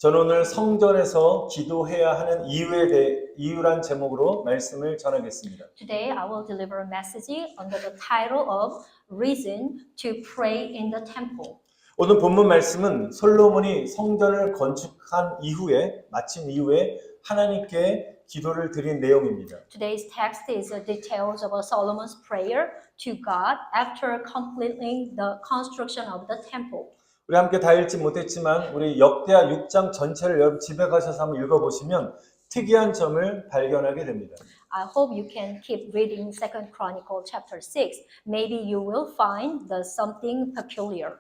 저는 오늘 성전에서 기도해야 하는 이유란 제목으로 말씀을 전하겠습니다. Today I will deliver a message under the title of Reason to Pray in the Temple. 오늘 본문 말씀은 솔로몬이 성전을 건축한 이후에 마친 이후에 하나님께 기도를 드린 내용입니다. Today's text is the details of Solomon's prayer to God after completing the construction of the temple. 우리 함께 다 읽지 못했지만 우리 역대하 6장 전체를 여러분 집에 가셔서 한번 읽어보시면 특이한 점을 발견하게 됩니다. I hope you can keep reading 2nd Chronicle chapter 6. Maybe you will find something peculiar.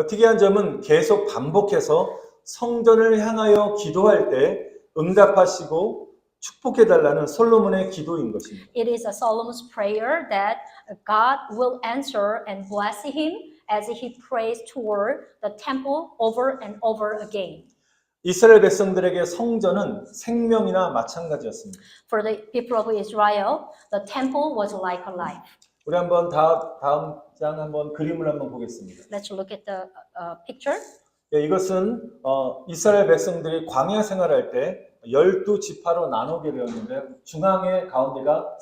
특이한 점은 계속 반복해서 성전을 향하여 기도할 때 응답하시고 축복해달라는 솔로몬의 기도인 것입니다. It is a Solomon's prayer that God will answer and bless him as he prays toward the temple over and over again. 이스라엘 백성들에게 성전은 생명이나 마찬가지였습니다. For the people of Israel, the temple was like a life. 우리 한번 다음 장 한번 그림을 한번 보겠습니다. Let's look at the picture. 이것은 이스라엘 백성들이 광야 생활할 때 12지파로 나누게 되었는데 중앙에 가운데가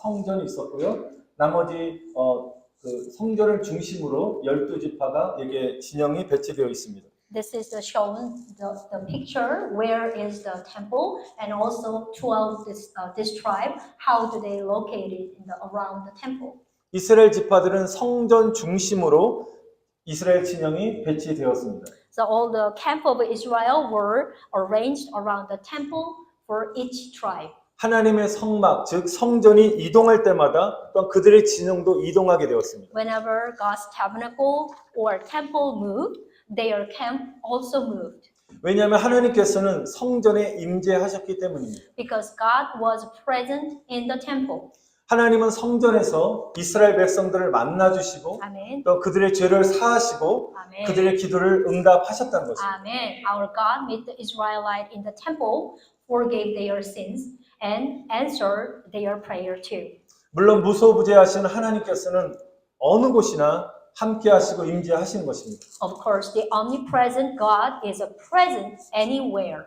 성전이 있었고요. 나머지 그 성전을 중심으로 12지파가 이게 진영이 배치되어 있습니다. This is shown the picture. Where is the temple, and also 12 this tribe? How do they locate it around the temple? 이스라엘 지파들은 성전 중심으로 이스라엘 진영이 배치되었습니다. So all the camp of Israel were arranged around the temple for each tribe. 하나님의 성막, 즉 성전이 이동할 때마다 또한 그들의 진영도 이동하게 되었습니다. Whenever God's tabernacle or temple moved, their camp also moved. 왜냐하면 하나님께서는 성전에 임재하셨기 때문입니다. Because God was present in the temple. 하나님은 성전에서 이스라엘 백성들을 만나주시고 Amen. 또 그들의 죄를 사하시고 Amen. 그들의 기도를 응답하셨다는 것입니다. Amen. Our God met the Israelite in the temple, forgave their sins, and answered their prayer too. 물론 무소부재하신 하나님께서는 어느 곳이나 함께 하시고 임재하시는 것입니다. Of course, the omnipresent God is present anywhere.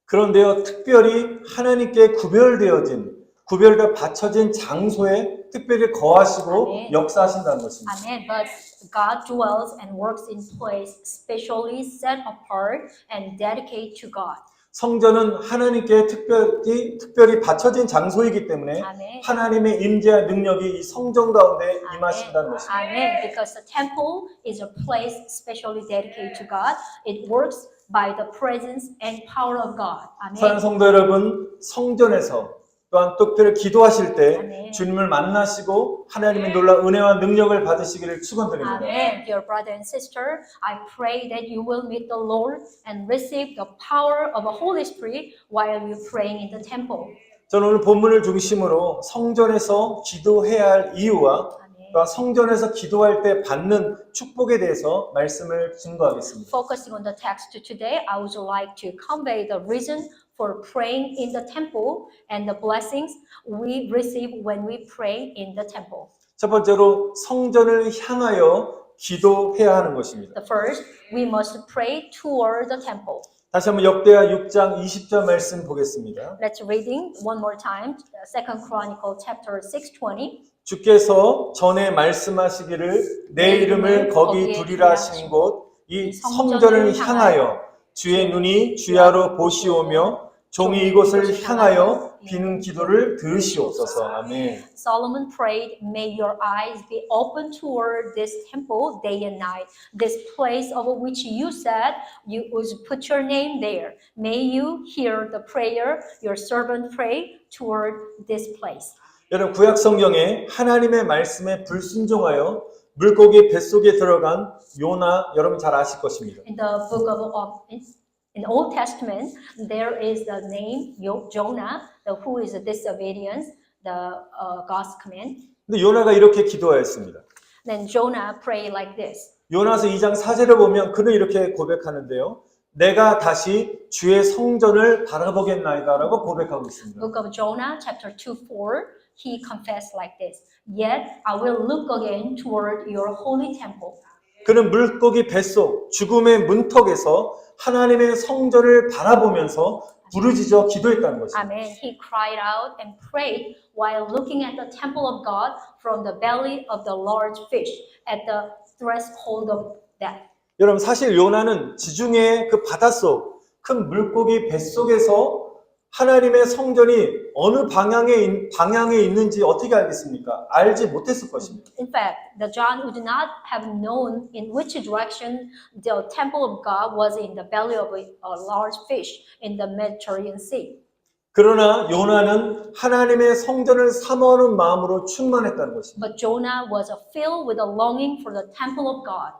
그런데요, 특별히 하나님께 구별되어 바쳐진 장소에 특별히 거하시고 아멘. 역사하신다는 것입니다. Amen. But God dwells and works in place specially set apart and dedicated to God. 성전은 하나님께 특별히 바쳐진 장소이기 때문에 아멘. 하나님의 임재와 능력이 이 성전 가운데 임하신다는 것입니다. Amen. Because the temple is a place specially dedicated to God. It works by the presence and power of God. 사랑하는 Amen. 성도 여러분, 성전에서 또한 특별히 기도하실 때 아멘. 주님을 만나시고 하나님의 놀라운 은혜와 능력을 받으시기를 축원드립니다. Amen. Dear brother and sister, I pray that you will meet the Lord and receive the power of the Holy Spirit while you praying in the temple. 저는 오늘 본문을 중심으로 성전에서 기도해야 할 이유와 또 성전에서 기도할 때 받는 축복에 대해서 말씀을 증거하겠습니다. Focusing on the text today, I would like to convey the reason for praying in the temple and the blessings we receive when we pray in the temple. 첫 번째로 성전을 향하여 기도해야 하는 것입니다. The first, we must pray toward the temple. 다시 한번 역대하 6장 20절 말씀 보겠습니다. Let's reading one more time, 2nd Chronicle chapter 6:20. 주께서 전에 말씀하시기를 내 이름을 거기 두리라 하신 곳 이 성전을 향하여 주의 눈이 주야로 보시오며 종이 이곳을 향하여 비는 기도를 들으시옵소서. 아멘. Solomon prayed, "May your eyes be open toward this temple day and night, this place of which you said you would put your name there. May you hear the prayer your servant prayed toward this place." 여러분 구약 성경에 하나님의 말씀에 불순종하여 물고기 뱃속에 들어간 요나 여러분 잘 아실 것입니다. In the book of in Old Testament, there is the name Jonah, who is a disobedience the God's command. 근데 요나가 이렇게 기도하였습니다. Then Jonah prayed like this. 요나서 2장 4절을 보면 그는 이렇게 고백하는데요. 내가 다시 주의 성전을 바라보겠나이다라고 고백하고 있습니다. Book of Jonah, chapter 2:4, he confessed like this. Yet I will look again toward your holy temple. 그는 물고기 뱃속 죽음의 문턱에서 하나님의 성전을 바라보면서 부르짖어 기도했다는 것입니다. Amen. He cried out and prayed while looking at the temple of God from the belly of the large fish at the threshold of death. 여러분 사실 요나는 지중해 그 바닷속 큰 물고기 뱃속에서 하나님의 성전이 어느 방향에 있는지 어떻게 알겠습니까? 알지 못했을 것입니다. In fact, the John would not have known in which direction the temple of God was in the belly of a large fish in the Mediterranean Sea. 그러나 요나는 하나님의 성전을 사모하는 마음으로 충만했다는 것입니다. But Jonah was filled with a longing for the temple of God.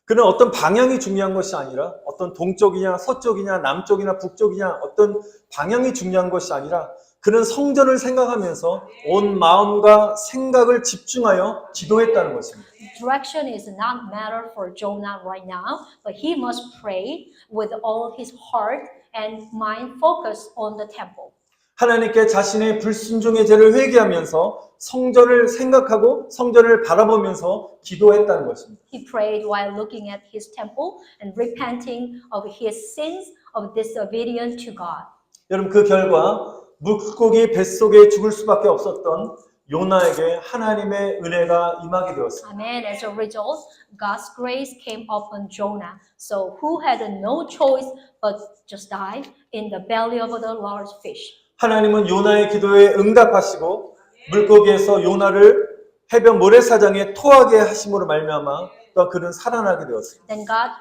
그는 어떤 방향이 중요한 것이 아니라 어떤 동쪽이냐 서쪽이냐 남쪽이나 북쪽이냐 어떤 방향이 중요한 것이 아니라 그는 성전을 생각하면서 온 마음과 생각을 집중하여 기도했다는 것입니다. Direction is not matter for Jonah right now, but he must pray with all his heart and mind focused on the temple. 하나님께 자신의 불순종의 죄를 회개하면서 성전을 생각하고 성전을 바라보면서 기도했다는 것입니다. He prayed while looking at his temple and repenting of his sins of disobedience to God. 여러분 그 결과 물고기 뱃속에 죽을 수밖에 없었던 요나에게 하나님의 은혜가 임하게 되었습니다. Amen. As a result, God's grace came upon Jonah, so who had no choice but just die in the belly of the large fish. 하나님은 요나의 기도에 응답하시고 물고기에서 요나를 해변 모래사장에 토하게 하심으로 말미암아 또 그는 살아나게 되었습니다. Then God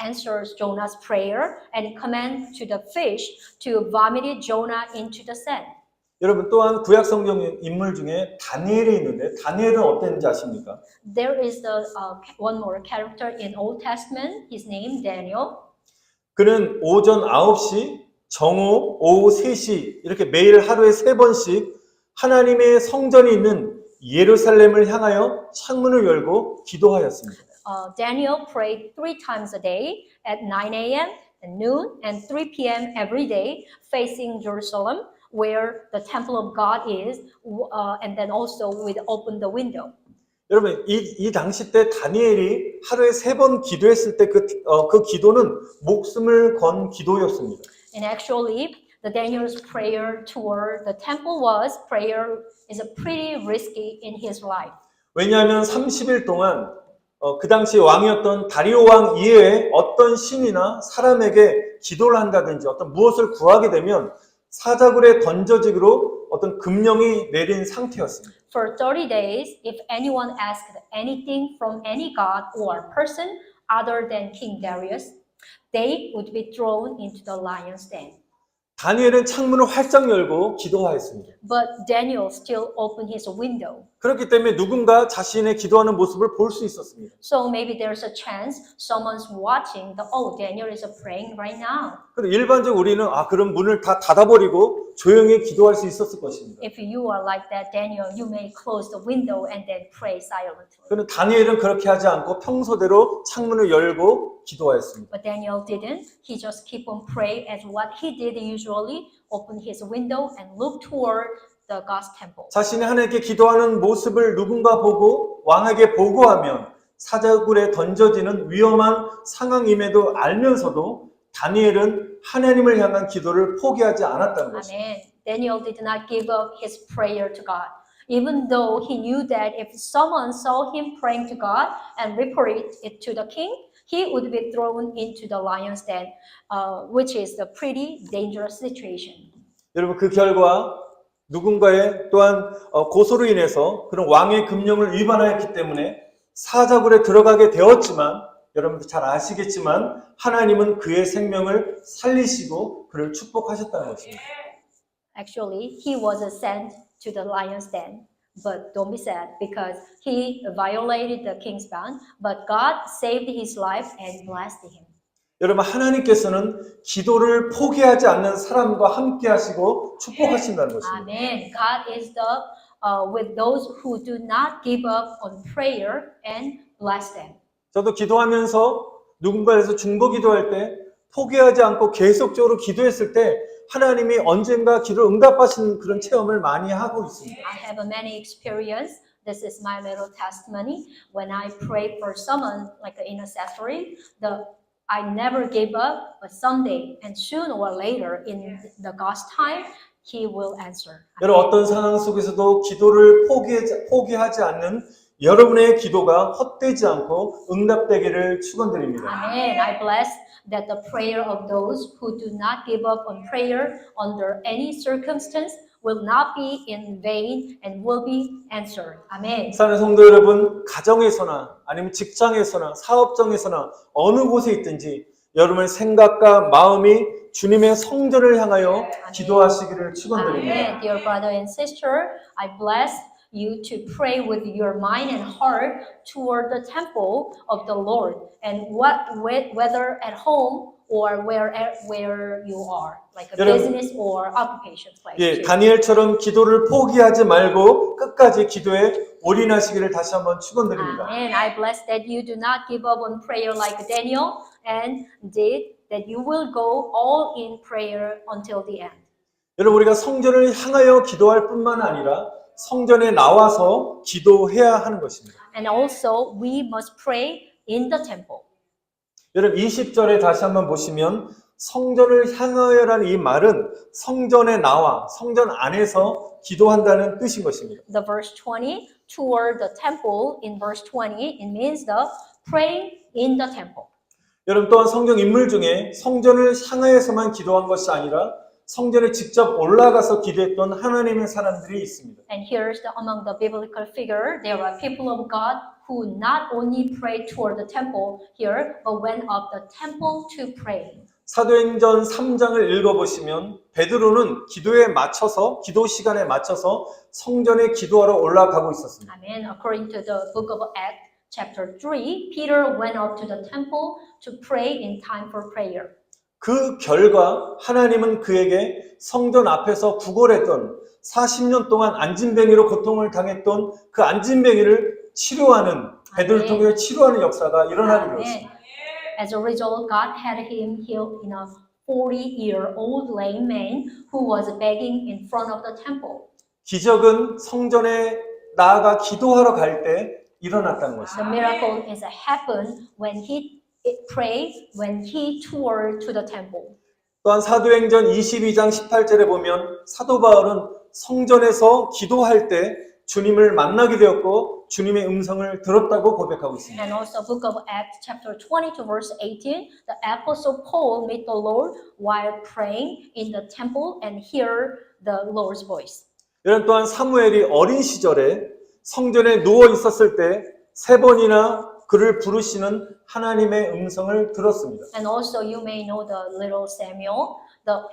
answers Jonah's prayer and command to the fish to vomit Jonah into the sand. 여러분 또한 구약 성경 인물 중에 다니엘이 있는데 다니엘은 어땠는지 아십니까? There is one more character in Old Testament. His name Daniel. 그는 오전 9시, 정오, 오후 3시 이렇게 매일 하루에 3번씩 하나님의 성전이 있는 예루살렘을 향하여 창문을 열고 기도하였습니다. Daniel prayed 3 times a day at 9 a.m., at noon, and 3 p.m. every day, facing Jerusalem, where the temple of God is, and then also would open the window. 여러분 이 당시 때 다니엘이 하루에 3번 기도했을 때 그 기도는 목숨을 건 기도였습니다. And actually, the Daniel's prayer toward the temple is a pretty risky in his life. 왜냐하면 30일 동안 그 당시 왕이었던 다리오 왕 이외에 어떤 신이나 사람에게 기도를 한다든지 어떤 무엇을 구하게 되면 사자굴에 던져지기로 어떤 금령이 내린 상태였습니다. For 30 days, if anyone asked anything from any god or person other than King Darius, they would be thrown into the lion's den. 다니엘은 창문을 활짝 열고 기도하였습니다. But Daniel still opened his window. 그렇기 때문에 누군가 자신의 기도하는 모습을 볼 수 있었습니다. So maybe there's a chance someone's watching Daniel is praying right now. 그런데 일반적으로 우리는 그럼 문을 다 닫아버리고 조용히 기도할 수 있었을 것입니다. If you are like that, Daniel, you may close the window and then pray silently. 그런데 다니엘은 그렇게 하지 않고 평소대로 창문을 열고 기도하였습니다. But Daniel didn't. He just keep on praying as what he did usually, open his window and look toward the God's temple. 자신이 하나님께 기도하는 모습을 누군가 보고 왕에게 보고하면 사자굴에 던져지는 위험한 상황임에도 알면서도 다니엘은 하나님을 향한 기도를 포기하지 않았다는 것입니다. Amen. Daniel did not give up his prayer to God. Even though he knew that if someone saw him praying to God and reported it to the king, he would be thrown into the lion's den, which is a pretty dangerous situation. 여러분 그 결과 누군가의 또한 고소로 인해서 그런 왕의 금령을 위반하였기 때문에 사자굴에 들어가게 되었지만 여러분들 잘 아시겠지만 하나님은 그의 생명을 살리시고 그를 축복하셨다는 것입니다. Actually, he was sent to the lion's den. But don't be sad because he violated the king's ban. But God saved his life and blessed him. 여러분 하나님께서는 기도를 포기하지 않는 사람과 함께 하시고 축복하신다는 것입니다. Amen. God is with those who do not give up on prayer and bless them. 저도 기도하면서 누군가에서 중보 기도할 때 포기하지 않고 계속적으로 기도했을 때 하나님이 언젠가 기도를 응답하시는 그런 체험을 많이 하고 있습니다. I have many experience This is my little testimony. When I pray for someone like an intercessory, I never give up, but someday and sooner or later in the God's time, He will answer. 여러분 어떤 상황 속에서도 기도를 포기하지 않는 여러분의 기도가 헛되지 않고 응답되기를 축원드립니다. Amen. I bless that the prayer of those who do not give up on prayer under any circumstance will not be in vain and will be answered. Amen. 사랑하는 성도 여러분, 가정에서나 아니면 직장에서나 사업장에서나 어느 곳에 있든지 여러분의 생각과 마음이 주님의 성전을 향하여 기도하시기를 축원드립니다. Amen. Dear brother and sister, I bless you to pray with your mind and heart toward the temple of the Lord, and whether at home or where you are, like a business or occupation place. 예, 다니엘처럼 기도를 포기하지 말고 끝까지 기도에 올인하시기를 다시 한번 축원드립니다. And I bless that you do not give up on prayer like Daniel, and that you will go all in prayer until the end. 여러분 우리가 성전을 향하여 기도할 뿐만 아니라 성전에 나와서 기도해야 하는 것입니다. And also we must pray in the temple. 여러분 20절에 다시 한번 보시면 성전을 향하여라는 이 말은 성전에 나와 성전 안에서 기도한다는 뜻인 것입니다. The verse 20, toward the temple, in verse 20, it means the praying in the temple. 여러분 또한 성경 인물 중에 성전을 향하여서만 기도한 것이 아니라 성전에 직접 올라가서 기도했던 하나님의 사람들이 있습니다. And here's among the biblical figure, there are people of God who not only prayed toward the temple here, but went up the temple to pray. 사도행전 3장을 읽어보시면 베드로는 기도 시간에 맞춰서 성전에 기도하러 올라가고 있었습니다. Amen. According to the book of Acts, chapter 3, Peter went up to the temple to pray in time for prayer. 그 결과 하나님은 그에게 성전 앞에서 구걸했던 40년 동안 안진뱅이로 고통을 당했던 그 안진뱅이를 치료하는 베드로를 통해 치료하는 역사가 일어나게 되었습니다. As a result, God had him healed in a 40-year-old lame man who was begging in front of the temple. 기적은 성전에 나아가 기도하러 갈 때 일어났다는 것입니다. The miracle is happened when he prayed, when he toured to the temple. 또한 사도행전 22장 18절에 보면 사도 바울은 성전에서 기도할 때 주님을 만나게 되었고 주님의 음성을 들었다고 고백하고 있습니다. And also book of Acts chapter 22 verse 18, the apostle Paul met the Lord while praying in the temple and hear the Lord's voice. 이런 또한 사무엘이 어린 시절에 성전에 누워 있었을 때 3번이나 그를 부르시는 하나님의 음성을 들었습니다. And also you may know the little Samuel.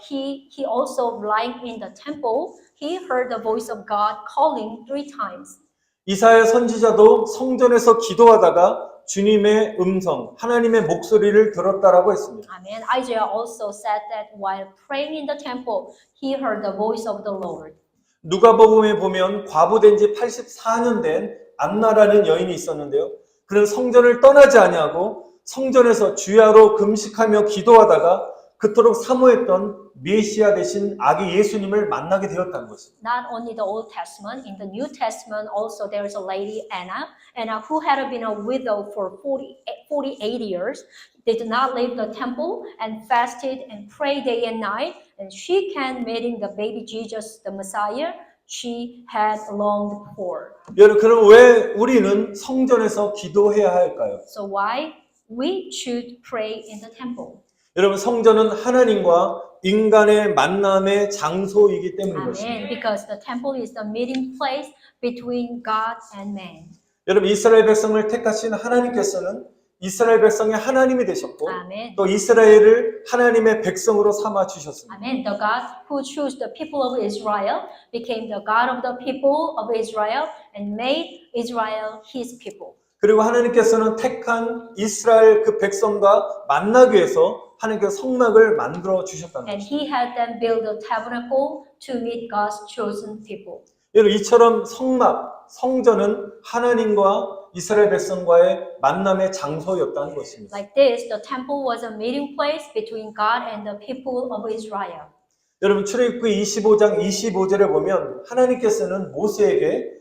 He also lying in the temple, he heard the voice of God calling 3 times. 이사야 선지자도 성전에서 기도하다가 주님의 음성, 하나님의 목소리를 들었다라고 했습니다. Amen. Isaiah also said that while praying in the temple, he heard the voice of the Lord. 누가복음에 보면 과부된 지 84년 된 안나라는 여인이 있었는데요. 그는 성전을 떠나지 아니하고 성전에서 주야로 금식하며 기도하다가 그토록 사모했던 메시아 되신 아기 예수님을 만나게 되었다는 것입니다. Not only the Old Testament, in the New Testament also there is a lady Anna who had been a widow for 48 years. Did not leave the temple and fasted and prayed day and night, and she can meeting the baby Jesus, the Messiah, she had longed for. 여러분, 그럼 왜 우리는 성전에서 기도해야 할까요? So why we should pray in the temple? 여러분, 성전은 하나님과 인간의 만남의 장소이기 때문인 것입니다. Amen. Because the temple is the meeting place between God and man. 여러분, 이스라엘 백성을 택하신 하나님께서는 이스라엘 백성의 하나님이 되셨고 Amen. 또 이스라엘을 하나님의 백성으로 삼아 주셨습니다. Amen. The God who chose the people of Israel became the God of the people of Israel and made Israel his people. 그리고 하나님께서는 택한 이스라엘 그 백성과 만나기 위해서 하나님께서 성막을 만들어 주셨다는 And 것입니다. he had them build a tabernacle to meet God's chosen people. 여러분, 이처럼 성전은 하나님과 이스라엘 백성과의 만남의 장소였다는 것입니다. Like this, the temple was a meeting place between God and the people of Israel. 여러분, 출애굽기 25장 25절에 보면 하나님께서는 모세에게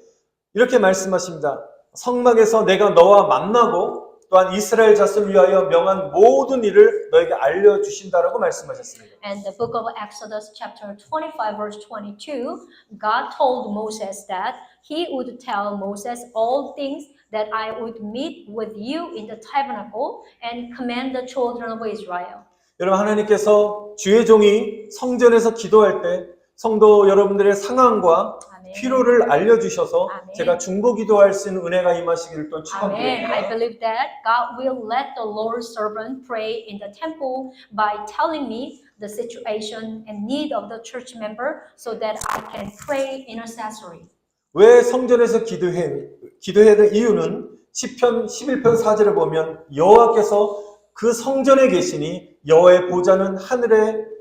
이렇게 말씀하십니다. 성막에서 내가 너와 만나고 또한 이스라엘 자손을 위하여 명한 모든 일을 너에게 알려주신다라고 말씀하셨습니다. And the book of Exodus chapter 25 verse 22, God told Moses that he would tell Moses all things that I would meet with you in the tabernacle and command the children of Israel. 여러분, 하나님께서 주의 종이 성전에서 기도할 때 성도 여러분들의 상황과 아멘. 필요를 알려주셔서 아멘. 제가 중보 기도할 수 있는 은혜가 임하시기를 또 Amen. 축원드립니다. I believe that God will let the Lord's servant pray in the temple by telling me the situation and need of the church member so that I can pray intercessory. 왜 성전에서 기도해야 될 이유는 시편 11편 4절에 보면 여호와께서 그 성전에 계시니 여호와의 보좌는 하늘에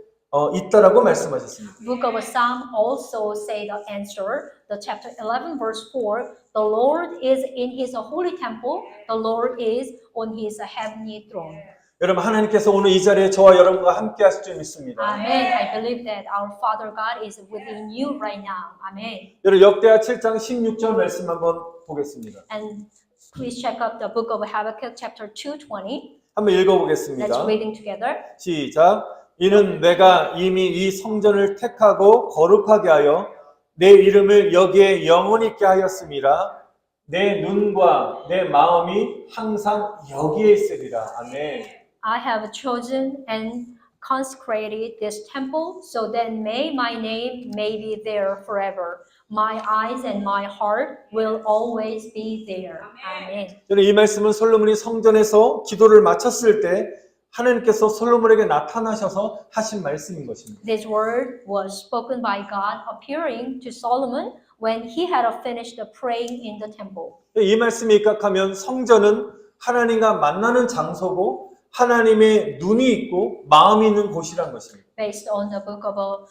있다라고 말씀하셨습니다. Book of Psalm also say the answer. The chapter 11 verse 4. The Lord is in His holy temple. The Lord is on His heavenly throne. 여러분, 하나님께서 오늘 이 자리에 저와 여러분과 함께 하실 줄 믿습니다. Amen. I believe that our Father God is within you right now. Amen. 여러분, 역대하 7장 16절 말씀 한번 보겠습니다. And please check out the book of Habakkuk chapter 2:20. 한번 읽어보겠습니다. Let's reading together. 시작. 이는 내가 이미 이 성전을 택하고 거룩하게 하여 내 이름을 여기에 영원히 있게 하였음이라. 내 눈과 내 마음이 항상 여기에 있으리라. 아멘. I have chosen and consecrated this temple so that my name may be there forever. My eyes and my heart will always be there. Amen. 이 말씀은 솔로몬이 성전에서 기도를 마쳤을 때 하나님께서 솔로몬에게 나타나셔서 하신 말씀인 것입니다. This word was spoken by God appearing to Solomon when he had finished praying in the temple. 이 말씀에 입각하면 성전은 하나님과 만나는 장소고 하나님의 눈이 있고 마음이 있는 곳이란 것입니다. Based on the book of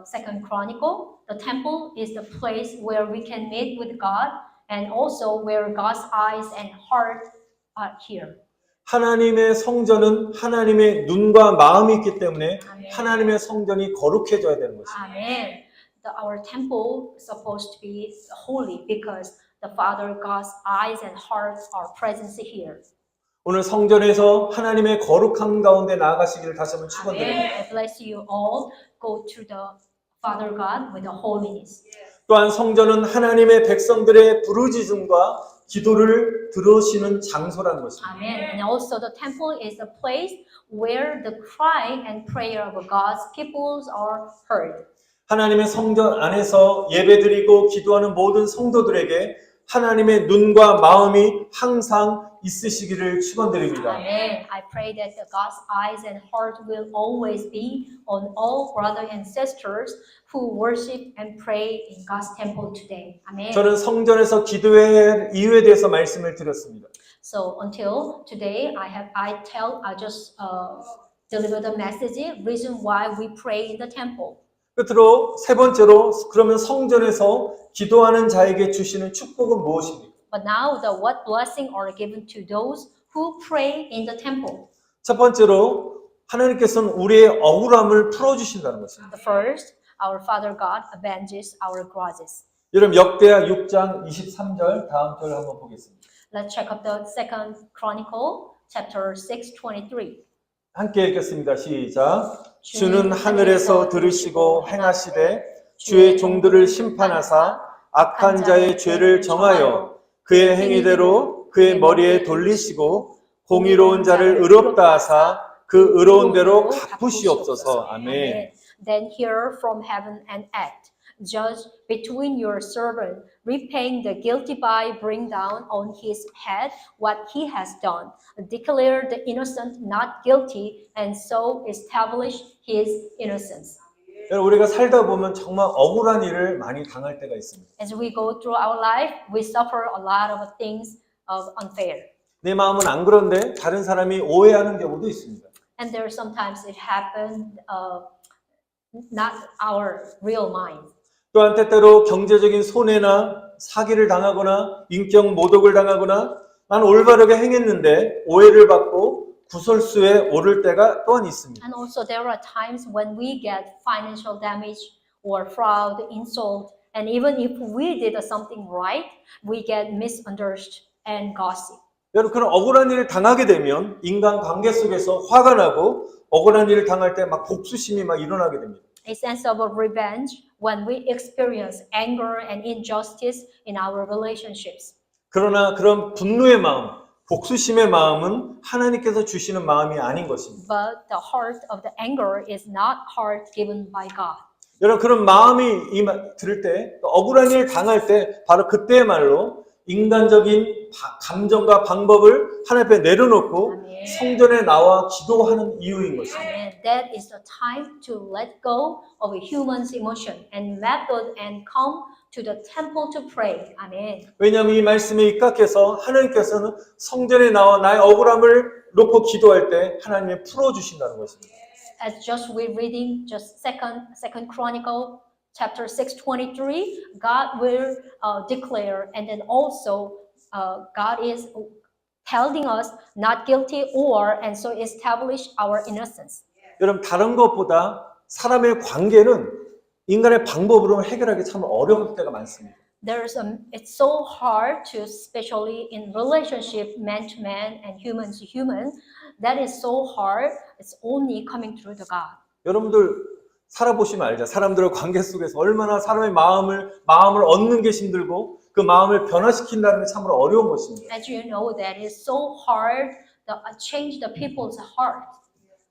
Second Chronicle, the temple is the place where we can meet with God and also where God's eyes and heart are here. 하나님의 성전은 하나님의 눈과 마음이 있기 때문에 아멘. 하나님의 성전이 거룩해져야 되는 것입니다. Amen. Our temple is supposed to be holy because the Father God's eyes and hearts are present here. 오늘 성전에서 하나님의 거룩한 가운데 나아가시기를 다시 한번 축원드립니다. Amen. I bless you all. Go to the Father God with the holiness. 또한 성전은 하나님의 백성들의 부르짖음과 기도를 들으시는 장소라는 것입니다. Amen. And also the temple is the place where the cry and prayer of God's peoples are heard. 하나님의 성전 안에서 예배드리고 기도하는 모든 성도들에게 하나님의 눈과 마음이 항상 있으시기를 축원드립니다. Amen. I pray that the God's eyes and heart will always be on all brothers and sisters who worship and pray in God's temple today. Amen. 저는 성전에서 기도해야 할 이유에 대해서 말씀을 드렸습니다. So until today, I just deliver the message, reason why we pray in the temple. 끝으로 세 번째로 그러면 성전에서 기도하는 자에게 주시는 축복은 무엇입니까? But now, what blessing are given to those who pray in the temple? 첫 번째로 하나님께서는 우리의 억울함을 풀어주신다는 것입니다. The first, our Father God avenges our grudges. 여러분 역대하 6장 23절 다음 절 한번 보겠습니다. Let's check out the Second Chronicle, chapter 6:23. 함께 읽겠습니다. 시작. 주는 하늘에서 들으시고 행하시되 주의 종들을 심판하사 악한 자의 죄를 정하여 그의 행위대로 그의 머리에 돌리시고 공의로운 자를 의롭다 하사 그 의로운 대로 갚으시옵소서. 아멘. Then hear from heaven and act. Judge between your servant, repaying the guilty by bring down on his head what he has done. Declare the innocent not guilty, and so establish his innocence. 우리가 살다 보면 정말 억울한 일을 많이 당할 때가 있습니다. As we go through our life, we suffer a lot of things of unfair. 내 마음은 안 그런데 다른 사람이 오해하는 경우도 있습니다. And there sometimes it happens not our real mind. 또한 때때로 경제적인 손해나 사기를 당하거나 인격 모독을 당하거나 나는 올바르게 행했는데 오해를 받고 구설수에 오를 때가 또한 있습니다. And also there are times when we get financial damage or fraud, insult, And even if we did something right, we get misunderstood and gossip. 여러분 그런 억울한 일을 당하게 되면 인간 관계 속에서 화가 나고 억울한 일을 당할 때 막 복수심이 막 일어나게 됩니다. A sense of revenge when we experience anger and injustice in our relationships. 그러나 그런 분노의 마음, 복수심의 마음은 하나님께서 주시는 마음이 아닌 것입니다. But the heart of the anger is not heart given by God. 여러분 그런 마음이 들을 때 억울한 일을 당할 때 바로 그때야말로 인간적인 감정과 방법을 하나님 앞에 내려놓고 아멘. 성전에 나와 기도하는 이유인 것입니다. Amen. That is the time to let go of a human's emotion and method and come to the temple to pray. Amen. 왜냐하면 이 말씀에 입각해서 하나님께서는 성전에 나와 나의 억울함을 놓고 기도할 때 하나님이 풀어주신다는 것입니다. As just we're reading just second Chronicle chapter 6:23, God will declare, and then also God is telling us not guilty or and so establish our innocence. 여러분 다른 것보다 사람의 관계는 인간의 방법으로 해결하기 참 어려울 때가 많습니다. It's so hard to, especially in relationship, man to man and human to human, that is so hard. It's only coming through the God. 여러분들 살아보시면 알죠. 사람들의 관계 속에서 얼마나 사람의 마음을 얻는 게 힘들고 그 마음을 변화시킨다는 게 참으로 어려운 것입니다. As you know, that is so hard to change the people's heart.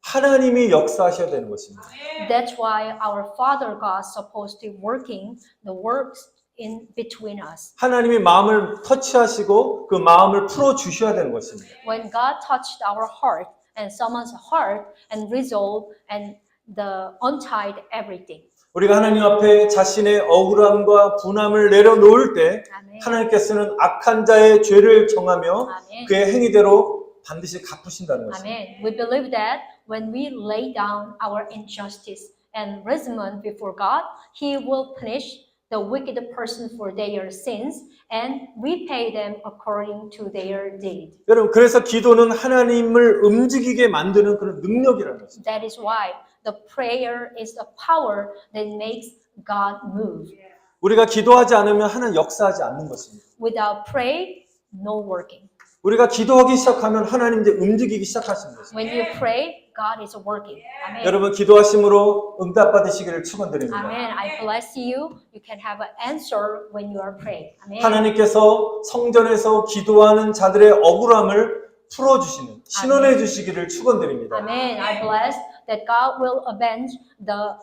하나님이 역사하셔야 되는 것입니다. That's why our Father God is supposed to working the works in between us. 하나님이 마음을 터치하시고 그 마음을 풀어 주셔야 되는 것입니다. When God touched our heart and someone's heart and resolve and the untied everything. 우리가 하나님 앞에 자신의 억울함과 분함을 내려놓을 때 아멘. 하나님께서는 악한 자의 죄를 정하며 아멘. 그의 행위대로 반드시 갚으신다는 것입니다. Amen. We believe that when we lay down our injustice and resentment before God, He will punish the wicked person for their sins and repay them according to their deed. 여러분 그래서 기도는 하나님을 움직이게 만드는 그런 능력이라는 것입니다. That is why the prayer is the power that makes God move. 우리가 기도하지 않으면 하나님 역사하지 않는 것입니다. Without prayer, no working. 우리가 기도하기 시작하면 하나님 이제 움직이기 시작하시는 것입니다. When you pray, God is working. Amen. 여러분 기도하심으로 응답 받으시기를 축원드립니다. Amen. I bless you. You can have an answer when you are praying. Amen. 하나님께서 성전에서 기도하는 자들의 억울함을 풀어주시는 신원해 주시기를 축원드립니다. Amen. I bless that God will avenge the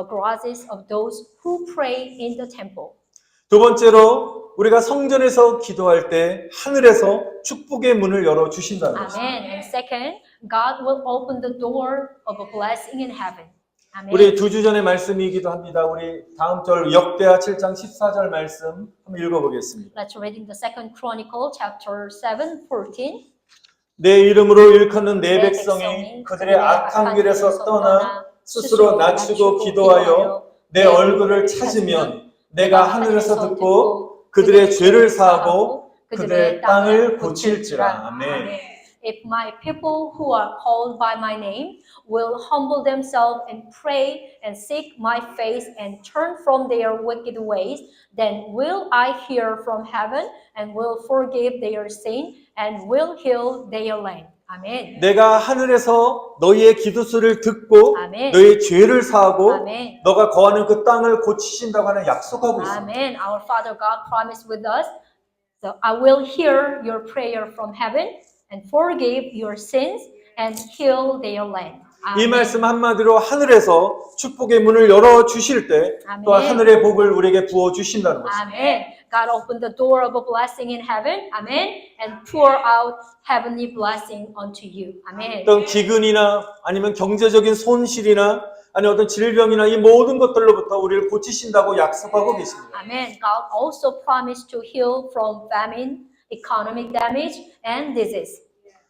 grosses of those who pray in the temple. 두 번째로 우리가 성전에서 기도할 때 하늘에서 축복의 문을 열어 주신다는 것입니다. Amen. And second, God will open the door of a blessing in heaven. Amen. 우리 두 주 전의 말씀이기도 합니다. 우리 다음 절 역대하 7장 14절 말씀 한번 읽어보겠습니다. Let's reading the second Chronicle chapter 7:14. 내 이름으로 일컫는 내 백성이 그들의 악한 길에서 떠나 스스로 낮추고 기도하여 내 얼굴을 찾으면 내가 하늘에서 듣고 그들의 죄를 사하고 그들의 땅을 고칠지라. 아멘. If my people who are called by my name will humble themselves and pray and seek my face and turn from their wicked ways, then will I hear from heaven and will forgive their sin and will heal their land. 아멘. 내가 하늘에서 너희의 기도소리를 듣고 아멘. 너희의 죄를 사하고 아멘. 너가 거하는 그 땅을 고치신다고 하는 약속하고 있습니다. Amen. Our Father God promised with us, so I will hear your prayer from heaven and forgive your sins and heal their land. 이 아멘. 말씀 한마디로 하늘에서 축복의 문을 열어 주실 때 또한 아멘. 하늘의 복을 우리에게 부어 주신다는 것입니다. Amen. God opened the door of a blessing in heaven. Amen. And pour out heavenly blessing unto you. Amen. 어떤 기근이나 아니면 경제적인 손실이나 아니 어떤 질병이나 이 모든 것들로부터 우리를 고치신다고 약속하고 계십니다. Amen. God also promised to heal from famine, economic damage, and disease.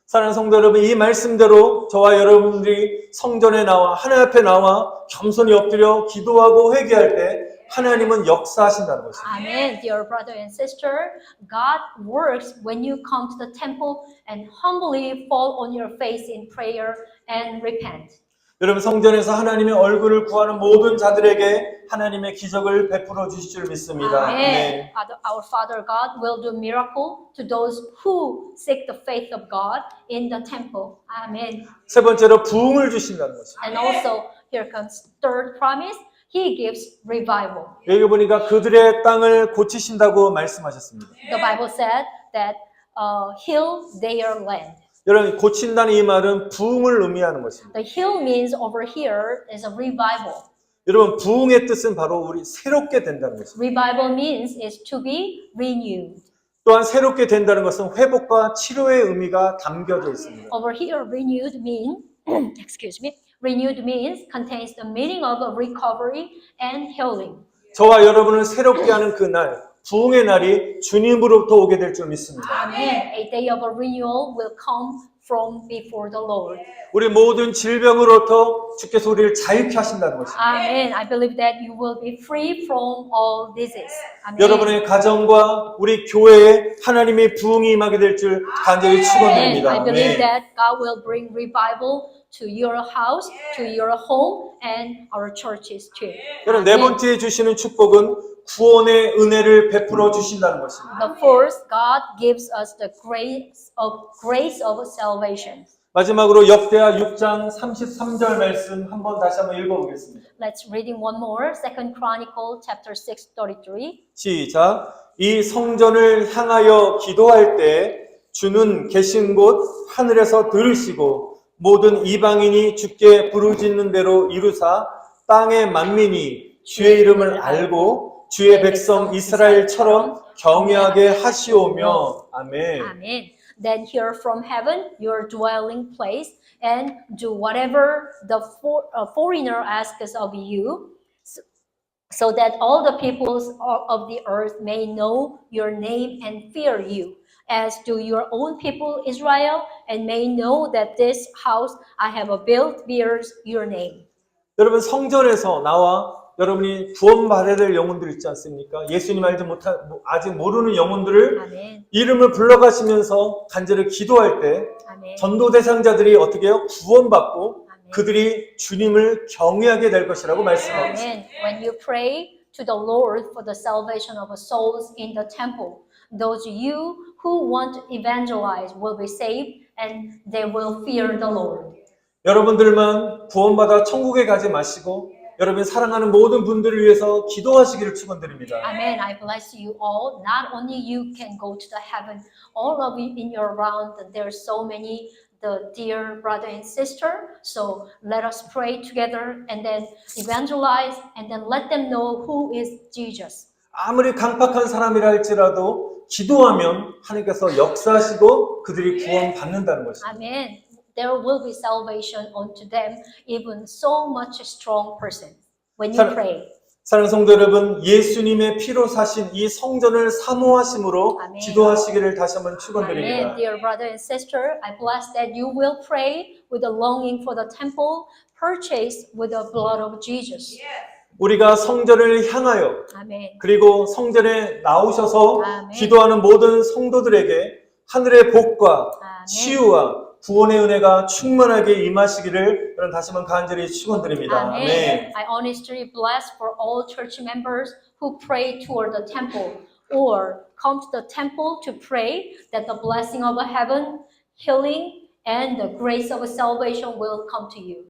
사랑하는 성도 여러분, 이 말씀대로 저와 여러분들이 성전에 나와 하나님 앞에 나와 겸손히 엎드려 기도하고 회개할 때 하나님은 역사하신다는 것입니다. Amen. Dear brother and sister, God works when you come to the temple and humbly fall on your face in prayer and repent. 여러분 성전에서 하나님의 얼굴을 구하는 모든 자들에게 하나님의 기적을 베풀어 주실 줄 믿습니다. Amen. 네. Our Father God will do miracle to those who seek the faith of God in the temple. Amen. 세 번째로 부흥을 주신다는 것입니다. And also, here comes third promise. He gives revival. 여기 보니까 그들의 땅을 고치신다고 말씀하셨습니다. The Bible said that heal their land. 여러분 고친다는 이 말은 부흥을 의미하는 것입니다. The heal means over here is a revival. 여러분 부흥의 뜻은 바로 우리 새롭게 된다는 것입니다. Revival means is to be renewed. 또한 새롭게 된다는 것은 회복과 치료의 의미가 담겨져 있습니다. Over here, renewed mean, excuse me, renewed means contains the meaning of a recovery and healing. 저와 여러분을 새롭게 하는 그 날, 부흥의 날이 주님으로부터 오게 될 줄 믿습니다. Amen. A day of a renewal will come from before the Lord. 우리 모든 질병으로부터 주께서 우리를 자유케 하신다는 것입니다. Amen. I believe that you will be free from all disease. Amen. 여러분의 가정과 우리 교회에 하나님의 부흥이 임하게 될 줄 간절히 Amen. 축원드립니다. I believe 네. that God will bring revival to your house, to your home, and our churches too. 여러분 네 Amen. 번째 주시는 축복은 구원의 은혜를 베풀어 주신다는 것입니다. The first, God gives us the grace of salvation. 마지막으로 역대하 6장 33절 말씀 다시 한번 읽어보겠습니다. Let's reading one more. Second Chronicle chapter 6:33. 시작. 이 성전을 향하여 기도할 때 주는 계신 곳 하늘에서 들으시고 모든 이방인이 주께 부르짖는 대로 이루사 땅의 만민이 주의 이름을 알고 주의 백성 이스라엘처럼 경외하게 하시오며. 아멘. Amen. Then hear from heaven your dwelling place and do whatever the foreigner asks of you, so that all the peoples of the earth may know your name and fear you, as do your own people Israel, and may know that this house I have built bears your name. 여러분 성전에서 나와 여러분이 구원받아야 될 영혼들 있지 않습니까? 예수님 아직 모르는 영혼들을 Amen. 이름을 불러가시면서 간절히 기도할 때 Amen. 전도 대상자들이 어떻게 해요? 구원받고 Amen. 그들이 주님을 경외하게 될 것이라고 말씀하고 있습니다. Amen. When you pray to the Lord for the salvation of souls in the temple, those you who want to evangelize will be saved and they will fear the Lord. 여러분들만 구원받아 천국에 가지 마시고 여러분 사랑하는 모든 분들을 위해서 기도하시기를 축원드립니다. Amen. I bless you all. Not only you can go to the heaven, all of you in your round, there are so many the dear brother and sister. So let us pray together and then evangelize and then let them know who is Jesus. 아무리 강팍한 사람이라 할지라도 기도하면 하나님께서 역사하시고 그들이 구원받는다는 것입니다. Amen. There will be salvation unto them, even so much strong person. When you pray. 사랑하는 성도 여러분, 예수님의 피로 사신 이 성전을 사모하심으로 아멘. 기도하시기를 다시 한번 Amen. 축원드립니다. Dear brother and sister, I bless that you will pray with a longing for the temple purchased with the blood of Jesus. 우리가 성전을 향하여 Amen. 그리고 성전에 나오셔서 아멘. 기도하는 모든 성도들에게 하늘의 복과 아멘. 치유와 구원의 은혜가 충만하게 임하시기를 여러분 다시 한번 간절히 축원드립니다. Amen. 아멘. I honestly bless for all church members who pray toward the temple or come to the temple to pray that the blessing of heaven, healing, and the grace of salvation will come to you.